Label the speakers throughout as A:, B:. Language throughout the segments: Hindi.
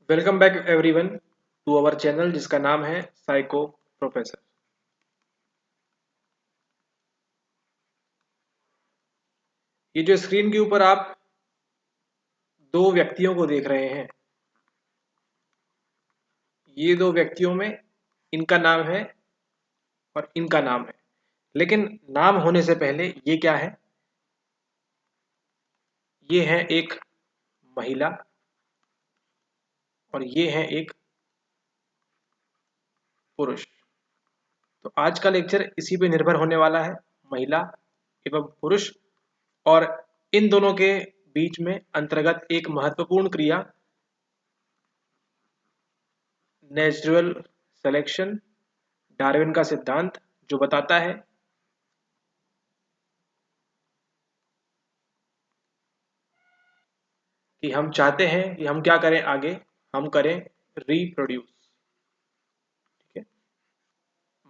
A: Welcome back everyone to our channel जिसका नाम है साइको प्रोफेसर। ये जो स्क्रीन के ऊपर आप दो व्यक्तियों को देख रहे हैं, ये दो व्यक्तियों में इनका नाम है और इनका नाम है। लेकिन नाम होने से पहले ये क्या है? ये है एक महिला और ये है एक पुरुष। तो आज का लेक्चर इसी पे निर्भर होने वाला है, महिला एवं पुरुष, और इन दोनों के बीच में अंतर्गत एक महत्वपूर्ण क्रिया नेचुरल सिलेक्शन, डार्विन का सिद्धांत, जो बताता है कि हम चाहते हैं कि हम क्या करें, आगे हम करें रिप्रोड्यूस। ठीक है,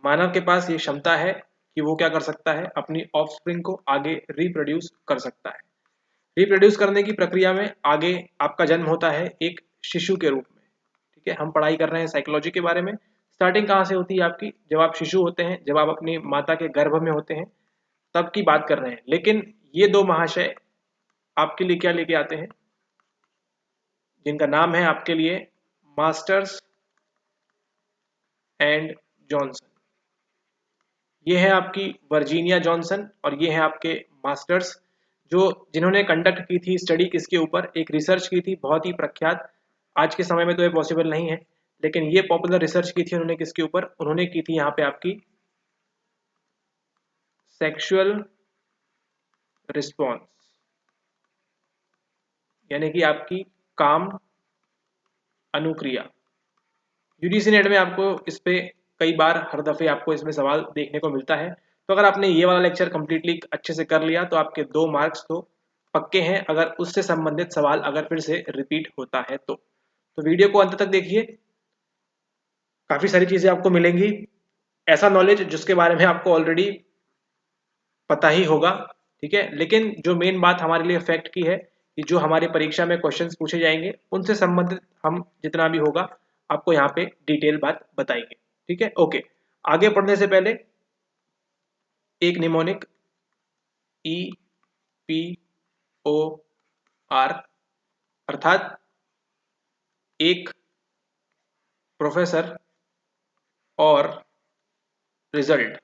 A: मानव के पास ये क्षमता है कि वो क्या कर सकता है, अपनी ऑफस्प्रिंग को आगे रिप्रोड्यूस कर सकता है। रिप्रोड्यूस करने की प्रक्रिया में आगे आपका जन्म होता है एक शिशु के रूप में। ठीक है, हम पढ़ाई कर रहे हैं साइकोलॉजी के बारे में। स्टार्टिंग कहाँ से होती है आपकी? जब आप शिशु होते हैं, जब आप अपनी माता के गर्भ में होते हैं, तब की बात कर रहे हैं। लेकिन ये दो महाशय आपके लिए क्या लेके आते हैं, जिनका नाम है आपके लिए मास्टर्स एंड जॉनसन। ये है आपकी वर्जीनिया जॉनसन और ये है आपके मास्टर्स, जो जिन्होंने कंडक्ट की थी स्टडी किसके ऊपर, एक रिसर्च की थी बहुत ही प्रख्यात। आज के समय में तो ये पॉसिबल नहीं है, लेकिन ये पॉपुलर रिसर्च की थी उन्होंने किसके ऊपर, उन्होंने की थी यहाँ पे आपकी सेक्सुअल रिस्पॉन्स, यानी कि आपकी काम अनुक्रिया। यूजीसी नेट में आपको इस पे कई बार हर दफे आपको इसमें सवाल देखने को मिलता है। तो अगर आपने ये वाला लेक्चर कंप्लीटली अच्छे से कर लिया तो आपके 2 मार्क्स तो पक्के हैं, अगर उससे संबंधित सवाल अगर फिर से रिपीट होता है तो वीडियो को अंत तक देखिए, काफी सारी चीजें आपको मिलेंगी, ऐसा नॉलेज जिसके बारे में आपको ऑलरेडी पता ही होगा। ठीक है, लेकिन जो मेन बात हमारे लिए फैक्ट की है कि जो हमारी परीक्षा में क्वेश्चंस पूछे जाएंगे उनसे संबंधित हम जितना भी होगा आपको यहाँ पे डिटेल बात बताएंगे। ठीक है, ओके। आगे पढ़ने से पहले एक निमोनिक EPOR अर्थात एक प्रोफेसर और रिजल्ट।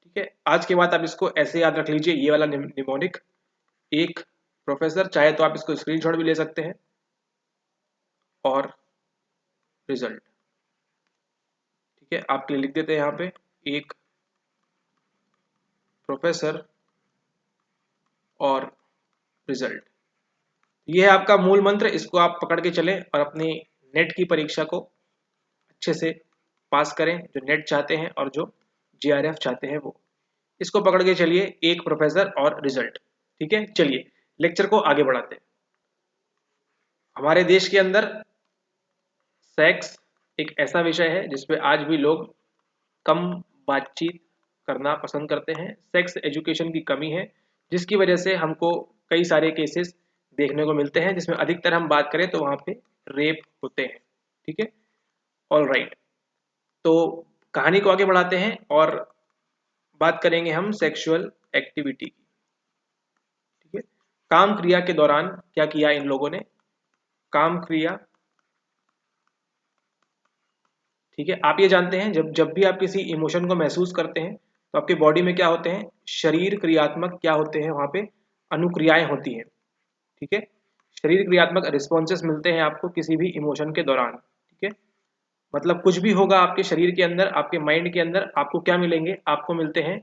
A: ठीक है, आज के बाद आप इसको ऐसे याद रख लीजिए, ये वाला निमोनिक, एक प्रोफेसर, चाहे तो आप इसको स्क्रीनशॉट भी ले सकते हैं, और रिजल्ट। ठीक है, आपके लिए लिख देते हैं यहाँ पे एक प्रोफेसर और रिजल्ट। ये है आपका मूल मंत्र, इसको आप पकड़ के चलें और अपनी नेट की परीक्षा को अच्छे से पास करें, जो नेट चाहते हैं और जो JRF चाहते हैं वो। इसको पकड़ के चलिए, एक प्रोफेसर और रिजल्ट। ठीक है, चलिए लेक्चर को आगे बढ़ाते हैं। हमारे देश के अंदर सेक्स एक ऐसा विषय है जिसपे आज भी लोग कम बातचीत करना पसंद करते हैं। सेक्स एजुकेशन की कमी है, जिसकी वजह से हमको कई सारे केसेस देखने को मिलते हैं, जिसमें अधिकतर हम बात करें तो वहाँ पे रेप होते हैं। ठीक है, ऑल राइट। तो कहानी को आगे बढ़ाते हैं और बात करेंगे हम सेक्सुअल एक्टिविटी की। ठीक है, काम क्रिया के दौरान क्या किया इन लोगों ने, काम क्रिया। ठीक है, आप ये जानते हैं जब जब भी आप किसी इमोशन को महसूस करते हैं तो आपके बॉडी में क्या होते हैं, शरीर क्रियात्मक क्या होते हैं, वहां पे अनुक्रियाएं होती हैं। ठीक है, शरीर क्रियात्मक रिस्पॉन्सेस मिलते हैं आपको किसी भी इमोशन के दौरान। ठीक है, मतलब कुछ भी होगा आपके शरीर के अंदर, आपके माइंड के अंदर, आपको क्या मिलेंगे, आपको मिलते हैं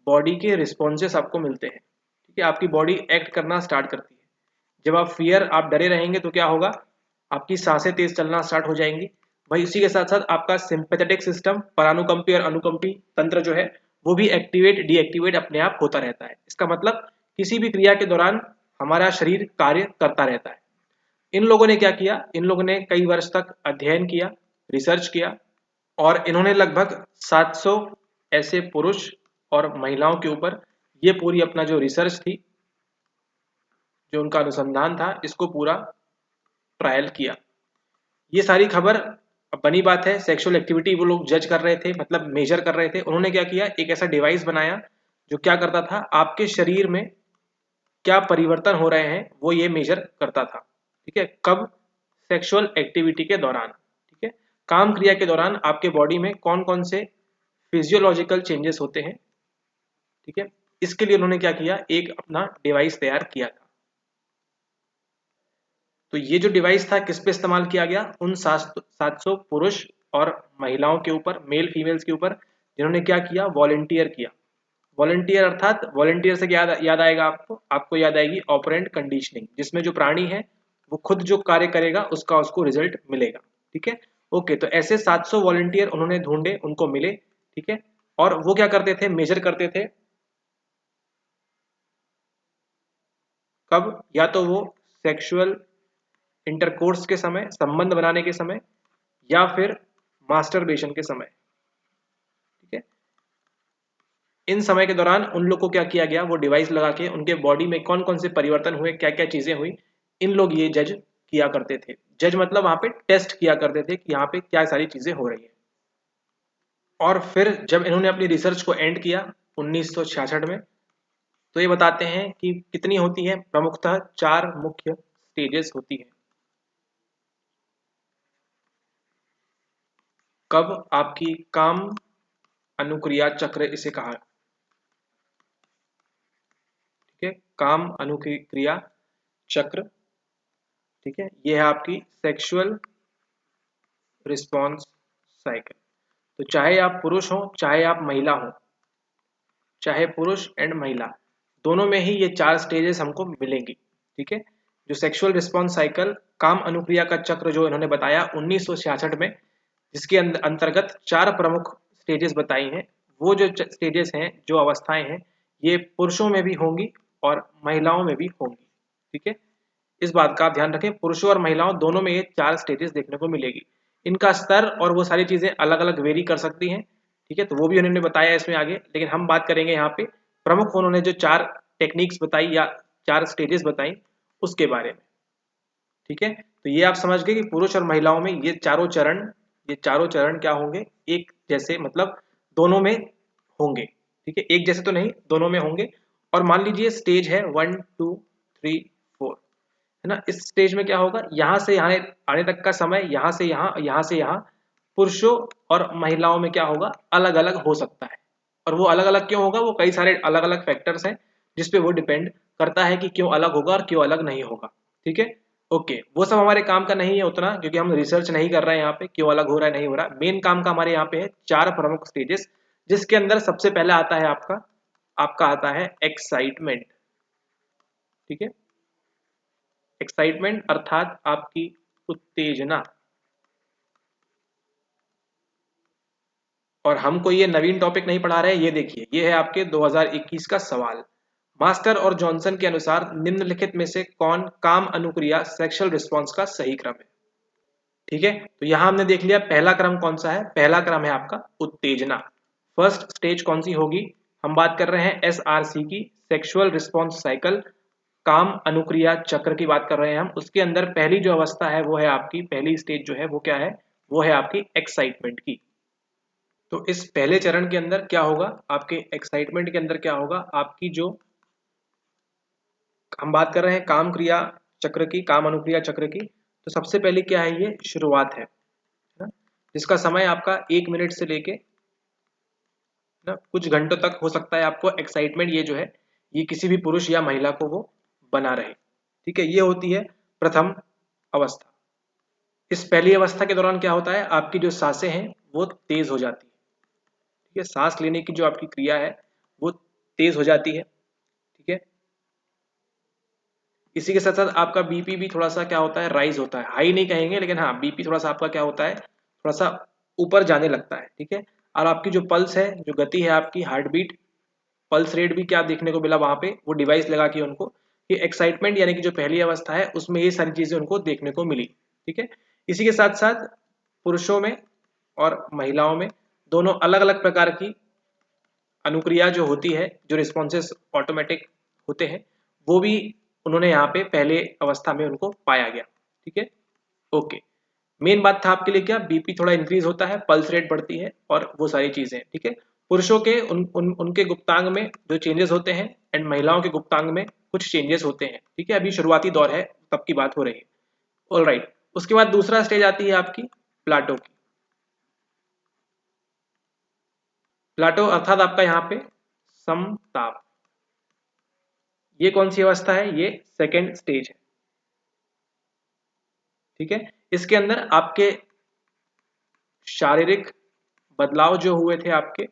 A: बॉडी के रिस्पॉन्सेस आपको मिलते हैं। ठीक है, आपकी बॉडी एक्ट करना स्टार्ट करती है। जब आप फियर, आप डरे रहेंगे तो क्या होगा, आपकी सांसें तेज चलना स्टार्ट हो जाएंगी। वही उसी के साथ साथ आपका सिंपैथेटिक सिस्टम, परानुकंपी और अनुकंपी तंत्र जो है वो भी एक्टिवेट डीएक्टिवेट अपने आप होता रहता है। इसका मतलब किसी भी क्रिया के दौरान हमारा शरीर कार्य करता रहता है। इन लोगों ने क्या किया, इन लोगों ने कई वर्ष तक अध्ययन किया, रिसर्च किया, और इन्होंने लगभग 700 ऐसे पुरुष और महिलाओं के ऊपर ये पूरी अपना जो रिसर्च थी, जो उनका अनुसंधान था, इसको पूरा ट्रायल किया। ये सारी खबर, अब बनी बात है सेक्सुअल एक्टिविटी वो लोग जज कर रहे थे, मतलब मेजर कर रहे थे। उन्होंने क्या किया, एक ऐसा डिवाइस बनाया जो क्या करता था, आपके शरीर में क्या परिवर्तन हो रहे हैं वो ये मेजर करता था। ठीक है, कब? सेक्सुअल एक्टिविटी के दौरान। ठीक है, काम क्रिया के दौरान आपके बॉडी में कौन कौन से फिजियोलॉजिकल चेंजेस होते हैं। ठीक है, इसके लिए उन्होंने क्या किया, एक अपना डिवाइस तैयार किया था। तो ये जो डिवाइस था किस पे इस्तेमाल किया गया, उन 700 पुरुष और महिलाओं के ऊपर, मेल फीमेल्स के ऊपर, जिन्होंने क्या किया, वॉलंटियर किया। वॉलंटियर अर्थात, वॉलंटियर से क्या याद आएगा आपको, आपको याद आएगी ऑपरेंट कंडीशनिंग, जिसमें जो प्राणी है वो खुद जो कार्य करेगा उसका उसको रिजल्ट मिलेगा। ठीक है, ओके। तो ऐसे 700 वॉलंटियर उन्होंने ढूंढे, उनको मिले। ठीक है, और वो क्या करते थे, मेजर करते थे। कब? या तो वो सेक्सुअल इंटरकोर्स के समय, संबंध बनाने के समय, या फिर मास्टरबेशन के समय। ठीक है, इन समय के दौरान उन लोग को क्या किया गया, वो डिवाइस लगा के उनके बॉडी में कौन कौन से परिवर्तन हुए, क्या क्या चीजें हुई, इन लोग ये जज किया करते थे। जज मतलब वहां पे टेस्ट किया करते थे कि यहाँ पे क्या सारी चीजें हो रही है। और फिर जब इन्होंने अपनी रिसर्च को एंड किया 1966 में, तो ये बताते हैं कि कितनी होती है, प्रमुखतः 4 मुख्य स्टेजेस होती है। कब? आपकी काम अनुक्रिया चक्र इसे कहा। ठीक है, काम अनुक्रिया चक्र। ठीक है, ये है आपकी सेक्सुअल रिस्पॉन्स साइकिल। तो चाहे आप पुरुष हो चाहे आप महिला हो, चाहे पुरुष एंड महिला, दोनों में ही ये 4 स्टेजेस हमको मिलेंगी। ठीक है, जो सेक्सुअल रिस्पॉन्स साइकिल, काम अनुक्रिया का चक्र जो इन्होंने बताया 1966 में, जिसके अंतर्गत 4 प्रमुख स्टेजेस बताई हैं, वो जो स्टेजेस हैं, जो अवस्थाएं हैं, ये पुरुषों में भी होंगी और महिलाओं में भी होंगी। ठीक है, इस बात का आप ध्यान रखें, पुरुषों और महिलाओं दोनों में ये 4 स्टेजेस देखने को मिलेगी। इनका स्तर और वो सारी चीजें अलग अलग वेरी कर सकती हैं। ठीक है, तो वो भी उन्होंने बताया इसमें आगे, लेकिन हम बात करेंगे यहाँ पे प्रमुख उन्होंने जो 4 टेक्निक्स बताई या 4 स्टेजेस बताई उसके बारे में। ठीक है, तो ये आप समझ गए कि पुरुष और महिलाओं में ये चारों चरण क्या होंगे, एक जैसे, मतलब दोनों में होंगे। ठीक है, एक जैसे तो नहीं, दोनों में होंगे। और मान लीजिए स्टेज है 1 2 3 4, है ना। इस स्टेज में क्या होगा, यहाँ से यहाँ आने तक का समय, यहाँ से यहाँ पुरुषों और महिलाओं में क्या होगा, अलग अलग हो सकता है। और वो अलग अलग क्यों होगा, वो कई सारे अलग अलग फैक्टर्स हैं जिसपे वो डिपेंड करता है कि क्यों अलग होगा और क्यों अलग नहीं होगा। ठीक है, ओके। वो सब हमारे काम का नहीं है उतना, क्योंकि हम रिसर्च नहीं कर रहे हैं यहाँ पे क्यों अलग हो रहा है नहीं हो रहा। मेन काम का हमारे यहाँ पे है 4 प्रमुख स्टेजेस, जिसके अंदर सबसे पहले आता है आपका आपका आता है एक्साइटमेंट। ठीक है, एक्साइटमेंट अर्थात आपकी उत्तेजना। और हमको ये नवीन टॉपिक नहीं पढ़ा रहे, ये देखिए, ये है आपके 2021 का सवाल। मास्टर और जॉनसन के अनुसार निम्नलिखित में से कौन काम अनुक्रिया सेक्सुअल रिस्पॉन्स का सही क्रम है। ठीक है, तो यहां हमने देख लिया पहला क्रम कौन सा है, पहला क्रम है आपका उत्तेजना। फर्स्ट स्टेज कौन सी होगी, हम बात कर रहे हैं SRC की, सेक्सुअल रिस्पॉन्स साइकिल, काम अनुक्रिया चक्र की बात कर रहे हैं हम। उसके अंदर पहली जो अवस्था है वो है आपकी, पहली स्टेज जो है वो क्या है, वो है आपकी एक्साइटमेंट की। तो इस पहले चरण के अंदर क्या होगा, आपके एक्साइटमेंट के अंदर क्या होगा, आपकी जो हम बात कर रहे हैं काम क्रिया चक्र की, काम अनुक्रिया चक्र की, तो सबसे पहले क्या है, ये शुरुआत है ना, जिसका समय आपका 1 मिनट से लेके ना कुछ घंटों तक हो सकता है आपको एक्साइटमेंट ये जो है, ये किसी भी पुरुष या महिला को वो बना रहे। ठीक है, ये होती है प्रथम अवस्था। इस पहली अवस्था के दौरान क्या होता है, आपकी जो सांसें हैं वो तेज हो जाती है। ठीक है, सांस लेने की जो आपकी क्रिया है वो तेज हो जाती है। ठीक है, इसी के साथ साथ आपका बीपी भी थोड़ा सा क्या होता है, राइज होता है। हाई नहीं कहेंगे, लेकिन हाँ बीपी थोड़ा सा आपका क्या होता है, थोड़ा सा ऊपर जाने लगता है। ठीक है, और आपकी जो पल्स है, जो गति है आपकी, हार्ट बीट, पल्स रेट भी क्या देखने को मिला वहां पे, वो डिवाइस लगा के उनको, कि एक्साइटमेंट यानी कि जो पहली अवस्था है उसमें ये सारी चीजें उनको देखने को मिली। ठीक है, इसी के साथ साथ पुरुषों में और महिलाओं में दोनों अलग अलग प्रकार की अनुक्रिया जो होती है, जो रिस्पॉन्सेस ऑटोमेटिक होते हैं, वो भी उन्होंने यहाँ पे पहले अवस्था में उनको पाया गया। ठीक है, ओके, मेन बात था आपके लिए क्या, बीपी थोड़ा इंक्रीज होता है, पल्स रेट बढ़ती है और वो सारी चीजें, ठीक है। पुरुषों के उनके गुप्तांग में जो चेंजेस होते हैं एंड महिलाओं के गुप्तांग में कुछ चेंजेस होते हैं, ठीक है। अभी शुरुआती दौर है, तब की बात हो रही है। ऑल राइट, उसके बाद दूसरा स्टेज आती है आपकी प्लाटो की। प्लाटो अर्थात आपका यहाँ पे समताप। ये कौन सी अवस्था है, ये सेकेंड स्टेज है, ठीक है। इसके अंदर आपके शारीरिक बदलाव जो हुए थे आपके,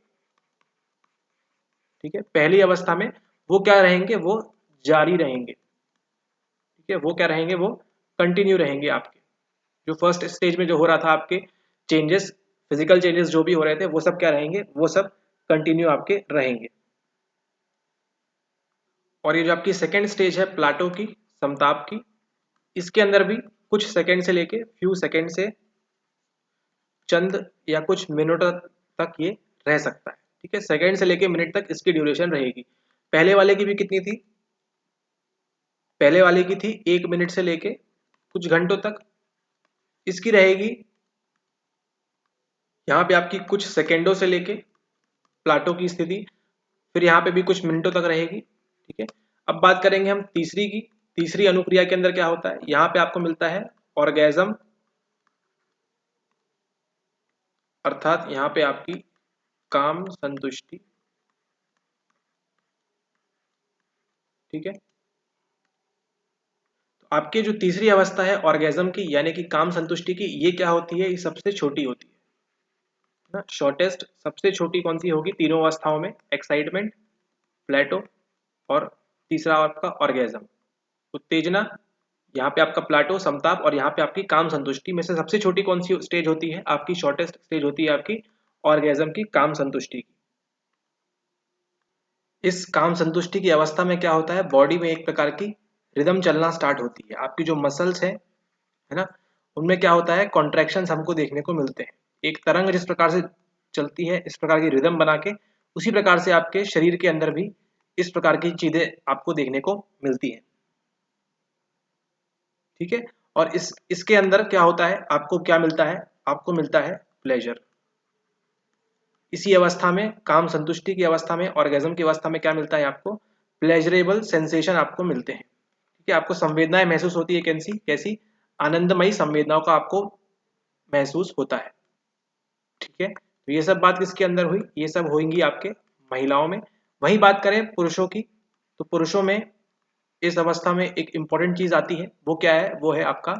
A: ठीक है, पहली अवस्था में, वो क्या रहेंगे, वो जारी रहेंगे, ठीक है। वो क्या रहेंगे, वो कंटिन्यू रहेंगे आपके। जो फर्स्ट स्टेज में जो हो रहा था आपके चेंजेस, फिजिकल चेंजेस जो भी हो रहे थे, वो सब क्या रहेंगे, वो सब कंटिन्यू आपके रहेंगे। और ये जो आपकी सेकेंड स्टेज है प्लाटो की, समताप की, इसके अंदर भी कुछ सेकंड से लेके फ्यू सेकंड से चंद या कुछ मिनटों तक ये रह सकता है, ठीक है। सेकंड से लेके मिनट तक इसकी ड्यूरेशन रहेगी। पहले वाले की भी कितनी थी, पहले वाले की थी 1 मिनट से लेके कुछ घंटों तक, इसकी रहेगी यहाँ पे आपकी कुछ सेकेंडों से लेके प्लाटो की स्थिति, फिर यहाँ पे भी कुछ मिनटों तक रहेगी, ठीक है। अब बात करेंगे हम तीसरी की। तीसरी अनुक्रिया के अंदर क्या होता है, यहाँ पे आपको मिलता है ऑर्गेज्म, अर्थात यहाँ पे आपकी काम संतुष्टि, ठीक है। तो आपकी जो तीसरी अवस्था है ऑर्गेज्म की यानी कि काम संतुष्टि की, ये क्या होती है, ये सबसे छोटी होती है ना, शॉर्टेस्ट, सबसे छोटी कौन सी होगी तीनों अवस्थाओं में, एक्साइटमेंट, प्लेटो और तीसरा आपका ऑर्गेज्म। उत्तेजना, यहाँ पे आपका प्लाटो, समताप, और यहाँ पे आपकी काम संतुष्टि में से सबसे छोटी कौन सी स्टेज होती है, आपकी शॉर्टेस्ट स्टेज होती है आपकी ऑर्गेज्म की, काम संतुष्टि की। इस काम संतुष्टि की अवस्था में क्या होता है, बॉडी में एक प्रकार की रिदम चलना स्टार्ट होती है। आपकी जो मसल्स है ना, उनमें क्या होता है, कॉन्ट्रैक्शंस हमको देखने को मिलते हैं। एक तरंग जिस प्रकार से चलती है, इस प्रकार की रिदम बना के, उसी प्रकार से आपके शरीर के अंदर भी इस प्रकार की चीजें आपको देखने को मिलती हैं, ठीक है। और इसके अंदर क्या होता है, आपको क्या मिलता है, आपको मिलता है प्लेजर। इसी अवस्था में, काम संतुष्टि की अवस्था में, ऑर्गेज्म की अवस्था में क्या मिलता है आपको, प्लेजरेबल सेंसेशन आपको मिलते हैं, ठीक है। आपको संवेदनाएं महसूस होती है, कैसी कैसी, आनंदमयी संवेदनाओं का आपको महसूस होता है, ठीक है। तो ये सब बात किसके अंदर हुई, ये सब होंगी आपके महिलाओं में। वही बात करें पुरुषों की, तो पुरुषों में इस अवस्था में एक इंपॉर्टेंट चीज आती है, वो क्या है, वो है आपका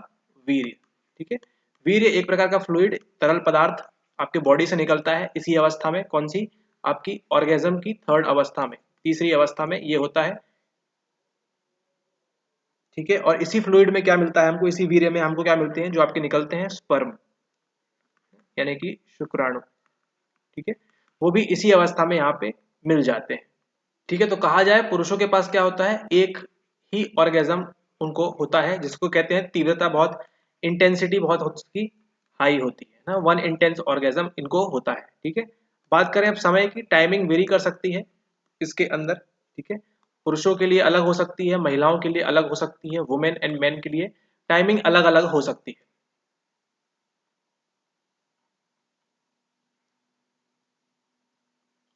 A: वीर्य, ठीक है। वीर्य एक प्रकार का फ्लूइड, तरल पदार्थ आपके बॉडी से निकलता है इसी अवस्था में, कौन सी, आपकी ऑर्गेज्म की थर्ड अवस्था में, तीसरी अवस्था में ये होता है, ठीक है। और इसी फ्लूइड में क्या मिलता है हमको, इसी वीर्य में हमको क्या मिलते हैं, जो आपके निकलते हैं स्पर्म, यानी कि शुक्राणु, ठीक है। वो भी इसी अवस्था में यहाँ पे मिल जाते हैं, ठीक है। तो कहा जाए पुरुषों के पास क्या होता है, एक ही ऑर्गेज्म उनको होता है, जिसको कहते हैं तीव्रता बहुत, इंटेंसिटी बहुत उसकी हाई होती है ना, वन इंटेंस ऑर्गेज्म इनको होता है, ठीक है। बात करें अब समय की, टाइमिंग वेरी कर सकती है इसके अंदर, ठीक है। पुरुषों के लिए अलग हो सकती है, महिलाओं के लिए अलग हो सकती है, वुमेन एंड मैन के लिए टाइमिंग अलग अलग हो सकती है।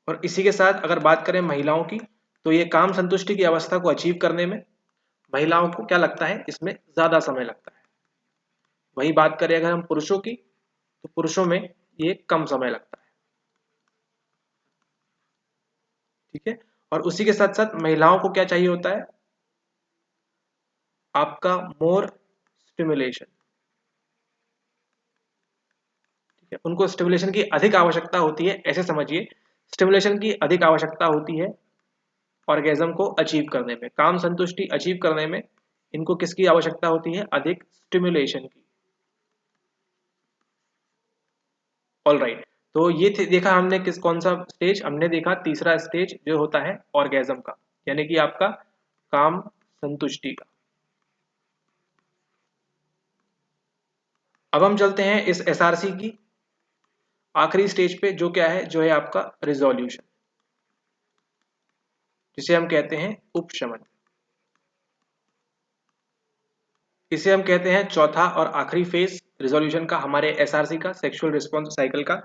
A: और इसी के साथ अगर बात करें महिलाओं की, तो ये काम संतुष्टि की अवस्था को अचीव करने में महिलाओं को क्या लगता है, इसमें ज्यादा समय लगता है। वही बात करें अगर हम पुरुषों की, तो पुरुषों में ये कम समय लगता है, ठीक है। और उसी के साथ साथ महिलाओं को क्या चाहिए होता है, आपका मोर स्टिमुलेशन, ठीक है। उनको स्टिमुलेशन की अधिक आवश्यकता होती है, ऐसे समझिए, स्टिमुलेशन की अधिक आवश्यकता होती है ऑर्गेज्म को अचीव करने में, काम संतुष्टि अचीव करने में इनको किसकी आवश्यकता होती है, अधिक स्टिमुलेशन की। ऑल राइट, तो ये देखा हमने किस कौन सा स्टेज, हमने देखा तीसरा स्टेज जो होता है ऑर्गेज्म का, यानी कि आपका काम संतुष्टि का। अब हम चलते हैं इस एसआरसी की आखिरी स्टेज पे, जो क्या है, जो है आपका रिजोल्यूशन, जिसे हम कहते हैं उपशमन। इसे हम कहते हैं चौथा और आखिरी फेज रिजोल्यूशन का, हमारे एसआरसी का, सेक्सुअल रिस्पॉन्स साइकिल का,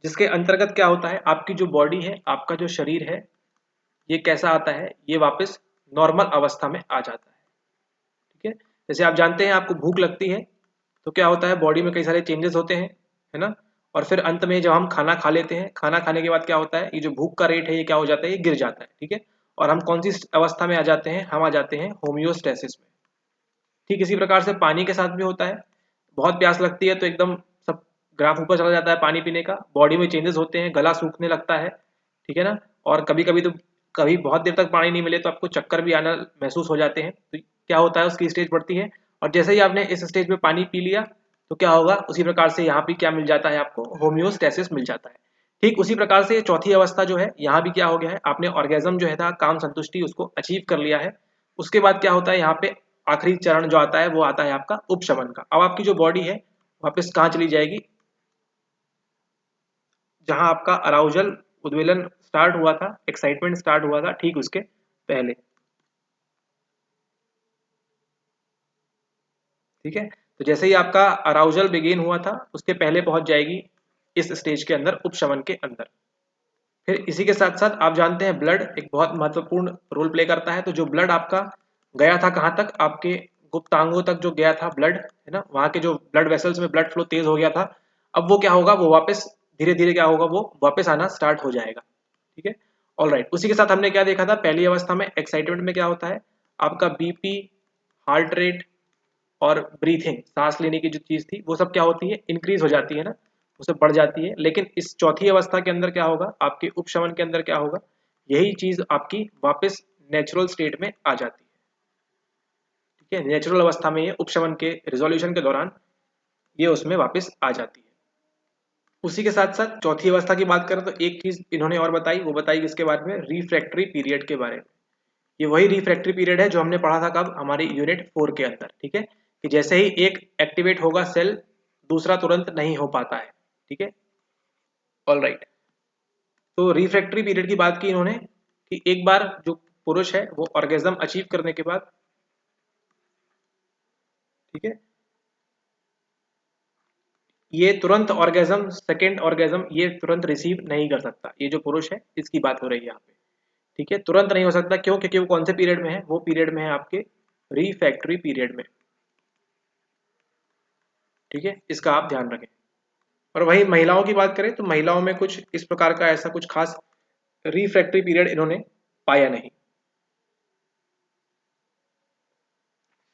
A: जिसके अंतर्गत क्या होता है, आपकी जो बॉडी है, आपका जो शरीर है, ये कैसा आता है, ये वापस नॉर्मल अवस्था में आ जाता है। ठीक है, जैसे आप जानते हैं आपको भूख लगती है तो क्या होता है, बॉडी में कई सारे चेंजेस होते हैं, है ना। और फिर अंत में जब हम खाना खा लेते हैं, खाना खाने के बाद क्या होता है, ये जो भूख का रेट है ये क्या हो जाता है, ये गिर जाता है। ठीक है, और हम कौन सी अवस्था में आ जाते हैं, हम आ जाते हैं होम्योस्टेसिस में। ठीक इसी प्रकार से पानी के साथ भी होता है, बहुत प्यास लगती है तो एकदम सब ग्राफ ऊपर चला जाता है पानी पीने का, बॉडी में चेंजेस होते हैं, गला सूखने लगता है, ठीक है ना। और कभी कभी तो कभी बहुत देर तक पानी नहीं मिले तो आपको चक्कर भी आना महसूस हो जाते हैं, तो क्या होता है, उसकी स्टेज बढ़ती है। और जैसे ही आपने इस स्टेज में पानी पी लिया तो क्या होगा, उसी प्रकार से यहाँ भी क्या मिल जाता है, आपको होम्योस्टेसिस मिल जाता है। ठीक उसी प्रकार से चौथी अवस्था जो है, यहाँ भी क्या हो गया है, आपने ऑर्गेजम जो है था, काम संतुष्टि, उसको अचीव कर लिया है। उसके बाद क्या होता है, यहाँ पे आखिरी चरण जो आता है वो आता है आपका उपशमन का। अब आपकी जो बॉडी है वापस कहाँ चली जाएगी, जहां आपका अराउजल, उद्वेलन स्टार्ट हुआ था, एक्साइटमेंट स्टार्ट हुआ था, ठीक उसके पहले। ठीक है, तो जैसे ही आपका अराउजल बिगिन हुआ था उसके पहले पहुंच जाएगी इस स्टेज के अंदर, उपशमन के अंदर। फिर इसी के साथ साथ आप जानते हैं ब्लड एक बहुत महत्वपूर्ण रोल प्ले करता है, तो जो ब्लड आपका गया था कहाँ तक, आपके गुप्तांगों तक जो गया था ब्लड, है ना, वहां के जो ब्लड वेसल्स में ब्लड फ्लो तेज हो गया था, अब वो क्या होगा, वो वापस धीरे धीरे क्या होगा, वो वापस आना स्टार्ट हो जाएगा। ठीक है, ऑल राइट। उसी के साथ हमने क्या देखा था, पहली अवस्था में एक्साइटमेंट में क्या होता है, आपका बीपी, हार्ट रेट और ब्रीथिंग, सांस लेने की जो चीज थी वो सब क्या होती है, इंक्रीज हो जाती है ना, वो सब बढ़ जाती है। लेकिन इस चौथी अवस्था के अंदर क्या होगा, आपके उपशमन के अंदर क्या होगा, यही चीज आपकी वापस नेचुरल स्टेट में आ जाती है। ठीक है, नेचुरल अवस्था में ये उपशमन के रिजोल्यूशन के दौरान ये उसमें वापस आ जाती है। उसी के साथ साथ चौथी अवस्था की बात करें तो एक चीज इन्होंने और बताई, वो बताई किसके बारे में, रिफ्रैक्टरी पीरियड के बारे में। ये वही रिफ्रैक्टरी पीरियड है जो हमने पढ़ा था कब, हमारी यूनिट 4 के अंदर। ठीक है, कि जैसे ही एक एक्टिवेट होगा सेल, दूसरा तुरंत नहीं हो पाता है। ठीक है, ऑल राइट। तो रिफ्रैक्टरी पीरियड की बात की इन्होंने कि एक बार जो पुरुष है वो ऑर्गेजम अचीव करने के बाद, ठीक है, ये तुरंत ऑर्गेजम, सेकेंड ऑर्गेजम ये तुरंत रिसीव नहीं कर सकता, ये जो पुरुष है इसकी बात हो रही है यहाँ पे। ठीक है, तुरंत नहीं हो सकता, क्यों, क्योंकि वो कौन से पीरियड में है, वो पीरियड में है आपके रिफ्रैक्टरी पीरियड में। ठीक है, इसका आप ध्यान रखें। और वही महिलाओं की बात करें तो महिलाओं में कुछ इस प्रकार का ऐसा कुछ खास रिफ्रैक्टरी पीरियड इन्होंने पाया नहीं।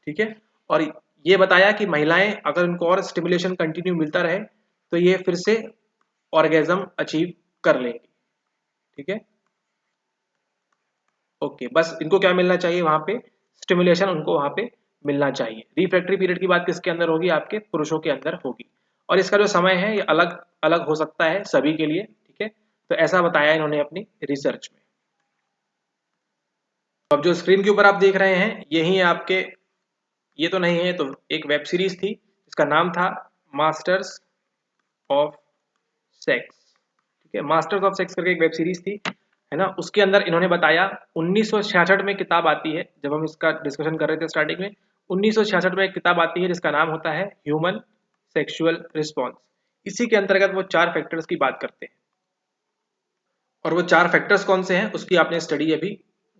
A: ठीक है, और ये बताया कि महिलाएं अगर उनको और स्टिमुलेशन कंटिन्यू मिलता रहे तो ये फिर से ऑर्गेजम अचीव कर लेंगी। ठीक है, ओके, बस इनको क्या मिलना चाहिए, वहां पे स्टिमुलेशन उनको वहां पे मिलना चाहिए। रिफ्रैक्टरी पीरियड की बात किसके अंदर होगी, आपके पुरुषों के अंदर होगी। और इसका जो समय है ये अलग अलग हो सकता है सभी के लिए। ठीक है, तो ऐसा बताया इन्होंने अपनी रिसर्च में। अब जो स्क्रीन के ऊपर आप देख रहे हैं यही आपके, ये तो नहीं है, तो एक वेब सीरीज थी जिसका नाम था मास्टर्स ऑफ सेक्स। ठीक है, मास्टर्स ऑफ सेक्स करके एक वेब सीरीज थी, है ना। उसके अंदर इन्होंने बताया 1966 में किताब आती है, जब हम इसका डिस्कशन कर रहे थे स्टार्टिंग में, 1966 में एक किताब आती है जिसका नाम होता है ह्यूमन सेक्सुअल रिस्पॉन्स। इसी के अंतर्गत वो 4 फैक्टर्स की बात करते हैं, और वो 4 फैक्टर्स कौन से हैं उसकी आपने स्टडी अभी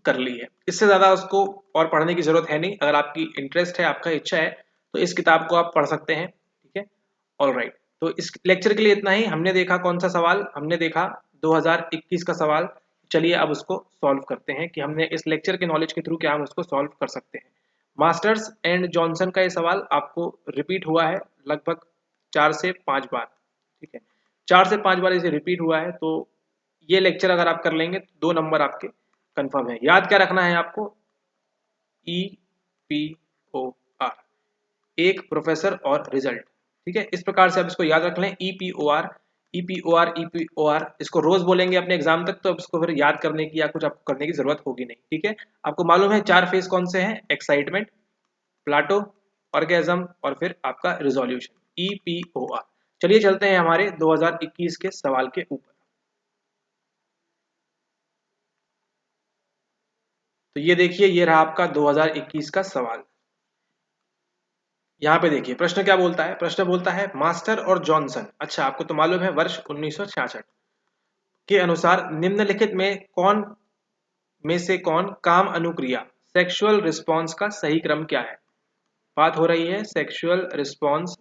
A: कर ली है। इससे ज़्यादा उसको और पढ़ने की ज़रूरत है नहीं, अगर आपकी इंटरेस्ट है, आपका इच्छा है, तो इस किताब को आप पढ़ सकते हैं। ठीक है, ऑल राइट। तो इस लेक्चर के लिए इतना ही। हमने देखा कौन सा सवाल, हमने देखा 2021 का सवाल। चलिए अब उसको सॉल्व करते हैं कि हमने इस लेक्चर के नॉलेज के थ्रू क्या हम उसको सॉल्व कर सकते हैं। मास्टर्स एंड जॉनसन का ये सवाल आपको रिपीट हुआ है लगभग 4 से 5 बार। ठीक है, 4 से 5 बार इसे रिपीट हुआ है, तो ये लेक्चर अगर आप कर लेंगे तो 2 नंबर आपके कंफर्म है। याद क्या रखना है आपको, EPOR, एक प्रोफेसर और रिजल्ट। ठीक है, इस प्रकार से आप इसको याद रख लें, EPOR, EPOR, EPOR, इसको रोज बोलेंगे अपने एग्जाम तक, तो अब इसको फिर याद करने की या कुछ आपको करने की जरूरत होगी नहीं। ठीक है, आपको मालूम है 4 फेज कौन से हैं, एक्साइटमेंट, प्लाटो, ऑर्गेजम और फिर आपका रिजोल्यूशन, EPOR। चलिए चलते हैं हमारे 2021 के सवाल के ऊपर। तो ये देखिए, ये रहा आपका 2021 का सवाल। यहाँ पे देखिए प्रश्न क्या बोलता है, प्रश्न बोलता है मास्टर और जॉनसन, अच्छा आपको तो मालूम है वर्ष 1966 के अनुसार निम्नलिखित में से कौन काम अनुक्रिया सेक्सुअल रिस्पॉन्स का सही क्रम क्या है। बात हो रही है सेक्सुअल रिस्पॉन्स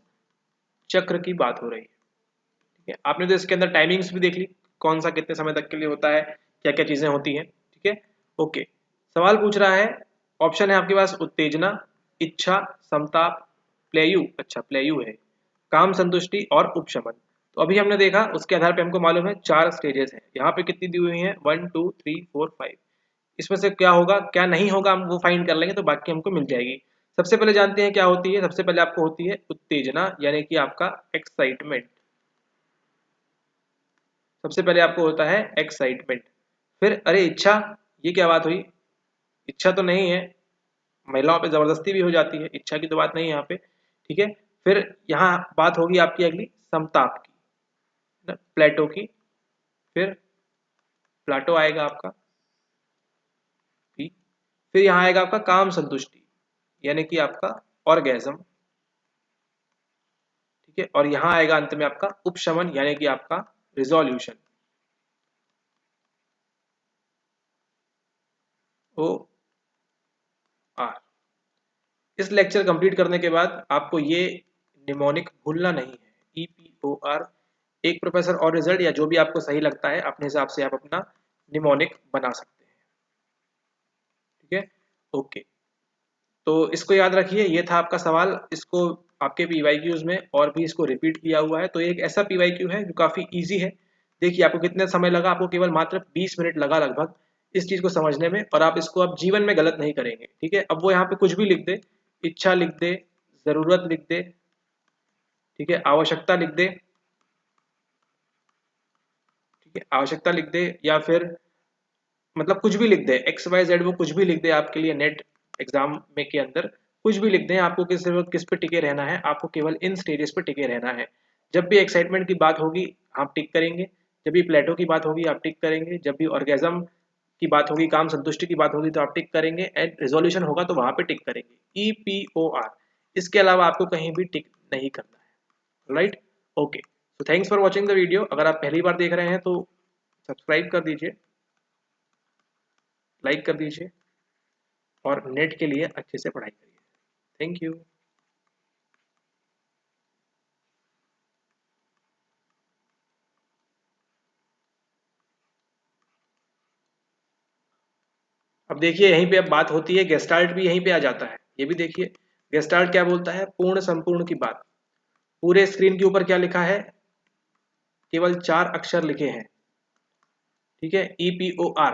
A: चक्र की बात हो रही है। ठीक है, आपने तो इसके अंदर टाइमिंग्स भी देख ली, कौन सा कितने समय तक के लिए होता है, क्या क्या चीजें होती हैं। ठीक है, ओके। सवाल पूछ रहा है, ऑप्शन है आपके पास उत्तेजना, इच्छा, समताप, प्लेयू, अच्छा प्लेयू है, काम संतुष्टि और उपशमन। तो अभी हमने देखा उसके आधार पे हमको मालूम है 4 स्टेजेस हैं। यहाँ पे कितनी दी हुई हैं, 1 2 3 4 5। इसमें से क्या होगा क्या नहीं होगा हम वो फाइंड कर लेंगे, तो बाकी हमको मिल जाएगी। सबसे पहले जानते हैं क्या होती है, सबसे पहले आपको होती है उत्तेजना यानी कि आपका एक्साइटमेंट। सबसे पहले आपको होता है एक्साइटमेंट। फिर अरे इच्छा, ये क्या बात हुई, इच्छा तो नहीं है, महिलाओं पे जबरदस्ती भी हो जाती है, इच्छा की तो बात नहीं है यहाँ पे। ठीक है, फिर यहाँ बात होगी आपकी अगली समताप की, प्लेटो की। फिर प्लाटो आएगा आपका ठीक। फिर यहाँ आएगा आपका काम संतुष्टि यानी कि आपका ऑर्गेज्म। ठीक है, और यहाँ आएगा अंत में आपका उपशमन यानी कि आपका रिजोल्यूशन। O R. इस लेक्चर कंप्लीट करने के बाद आपको ये निमोनिक भूलना नहीं है, EPOR। एक प्रोफेसर और रिजल्ट या जो भी आपको सही लगता है अपने हिसाब से आप अपना निमोनिक बना सकते हैं। ठीक है, ओके। तो इसको याद रखिए, ये था आपका सवाल, इसको आपके PYQs में और भी इसको रिपीट किया हुआ है। तो एक ऐसा PYQ है जो काफी इजी है। देखिए आपको कितना समय लगा, आपको केवल मात्र 20 मिनट लगा लगभग इस चीज को समझने में, और आप इसको अब जीवन में गलत नहीं करेंगे। ठीक है, अब वो यहाँ पे कुछ भी लिख दे, इच्छा लिख दे, जरूरत लिख दे, ठीक है, आवश्यकता लिख दे, ठीक है, आवश्यकता लिख दे, या फिर मतलब कुछ भी लिख दे, XYZ वो कुछ भी लिख दे आपके लिए नेट एग्जाम में के अंदर कुछ भी लिख दें, आपको किस पे टिके रहना है, आपको केवल इन स्टेजेस पे टिके रहना है। जब भी एक्साइटमेंट की बात होगी आप टिक करेंगे, जब भी प्लेटो की बात होगी आप टिक करेंगे, जब भी ऑर्गेज्म की बात होगी, काम संतुष्टि की बात होगी तो आप टिक करेंगे, एंड रिजोल्यूशन होगा तो वहां पे टिक करेंगे, EPOR। इसके अलावा आपको कहीं भी टिक नहीं करना है। Right, okay. So thanks for watching the video. अगर आप पहली बार देख रहे हैं तो सब्सक्राइब कर दीजिए, लाइक कर दीजिए, और नेट के लिए अच्छे से पढ़ाई करिए। Thank you. अब देखिए यहीं पे अब बात होती है, गेस्टाल्ट भी यहीं पे आ जाता है। ये भी देखिए गेस्टाल्ट क्या बोलता है, पूर्ण संपूर्ण की बात। पूरे स्क्रीन के ऊपर क्या लिखा है, केवल 4 अक्षर लिखे हैं। ठीक है, EPOR।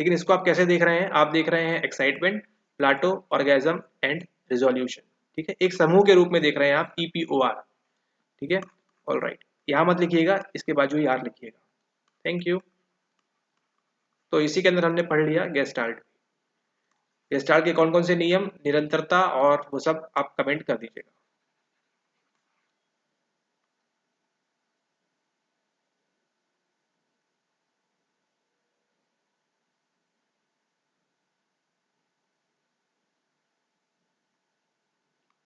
A: लेकिन इसको आप कैसे देख रहे हैं, आप देख रहे हैं excitement, Plato, orgasm and resolution. ठीक है, एक समूह के रूप में देख रहे हैं आप EPOR। ठीक है, ऑल राइट, यहाँ मत लिखिएगा, इसके बाजू ही आर लिखिएगा। Thank you. तो इसी के अंदर हमने पढ़ लिया गेस्टाल्ट। गेस्टाल्ट के कौन कौन से नियम, निरंतरता और वो सब आप कमेंट कर दीजिएगा।